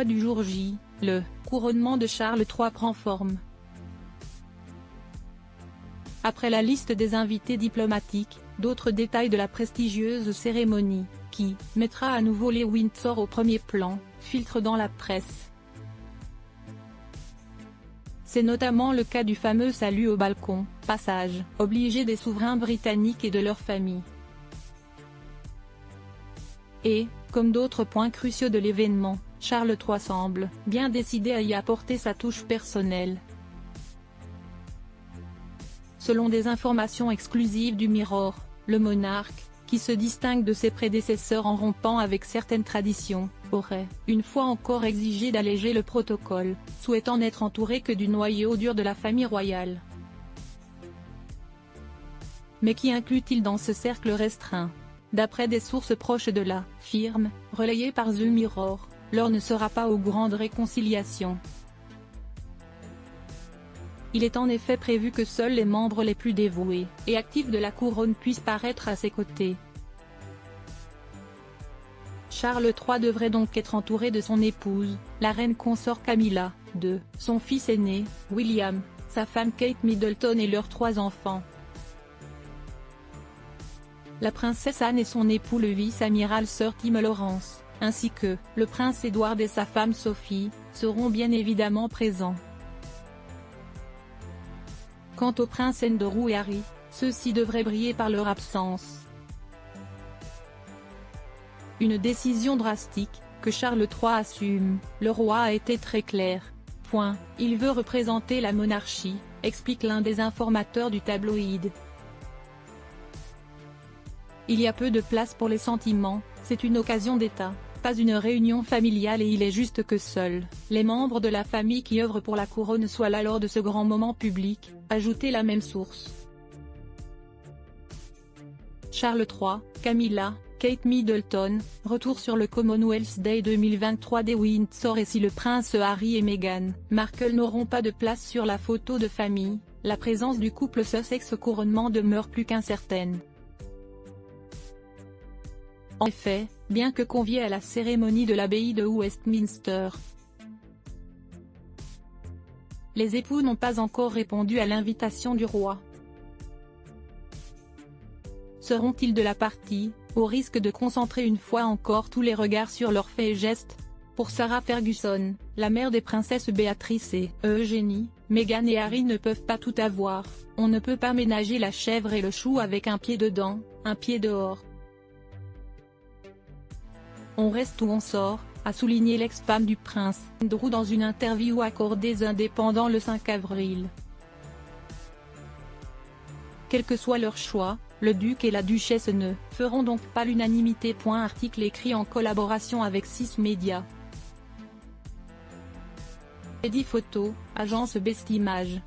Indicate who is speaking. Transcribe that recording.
Speaker 1: du jour J, le couronnement de Charles III prend forme. Après la liste des invités diplomatiques, d'autres détails de la prestigieuse cérémonie, qui mettra à nouveau les Windsor au premier plan, filtrent dans la presse. C'est notamment le cas du fameux salut au balcon, passage obligé des souverains britanniques et de leurs familles. Et, comme d'autres points cruciaux de l'événement, Charles III semble bien décidé à y apporter sa touche personnelle. Selon des informations exclusives du Mirror, le monarque, qui se distingue de ses prédécesseurs en rompant avec certaines traditions, aurait, une fois encore exigé d'alléger le protocole, souhaitant n'être entouré que du noyau dur de la famille royale. Mais qui inclut-il dans ce cercle restreint? D'après des sources proches de la firme, relayées par The Mirror, l'heure ne sera pas aux grandes réconciliations. Il est en effet prévu que seuls les membres les plus dévoués et actifs de la couronne puissent paraître à ses côtés. Charles III devrait donc être entouré de son épouse, la reine consort Camilla, de son fils aîné, William, sa femme Kate Middleton et leurs 3 enfants. La princesse Anne et son époux le vice-amiral Sir Tim Lawrence, ainsi que le prince Édouard et sa femme Sophie, seront bien évidemment présents. Quant aux princes Andrew et Harry, ceux-ci devraient briller par leur absence. Une décision drastique, que Charles III assume, le roi a été très clair. Il veut représenter la monarchie, explique l'un des informateurs du tabloïd. Il y a peu de place pour les sentiments, c'est une occasion d'État, pas une réunion familiale et il est juste que seuls les membres de la famille qui œuvrent pour la couronne soient là lors de ce grand moment public, ajoutait la même source. Charles III, Camilla, Kate Middleton, retour sur le Commonwealth Day 2023 des Windsor et si le prince Harry et Meghan Markle n'auront pas de place sur la photo de famille, la présence du couple Sussex au couronnement demeure plus qu'incertaine. En effet, bien que conviés à la cérémonie de l'abbaye de Westminster, les époux n'ont pas encore répondu à l'invitation du roi. Seront-ils de la partie, au risque de concentrer une fois encore tous les regards sur leurs faits et gestes? Pour Sarah Ferguson, la mère des princesses Béatrice et Eugénie, Meghan et Harry ne peuvent pas tout avoir, on ne peut pas ménager la chèvre et le chou avec un pied dedans, un pied dehors. On reste ou on sort, a souligné l'ex-femme du prince Andrew dans une interview accordée aux Indépendants le 5 avril. Quel que soit leur choix, le duc et la duchesse ne feront donc pas l'unanimité. Article écrit en collaboration avec 6 médias. Edit photo, agence Best Images.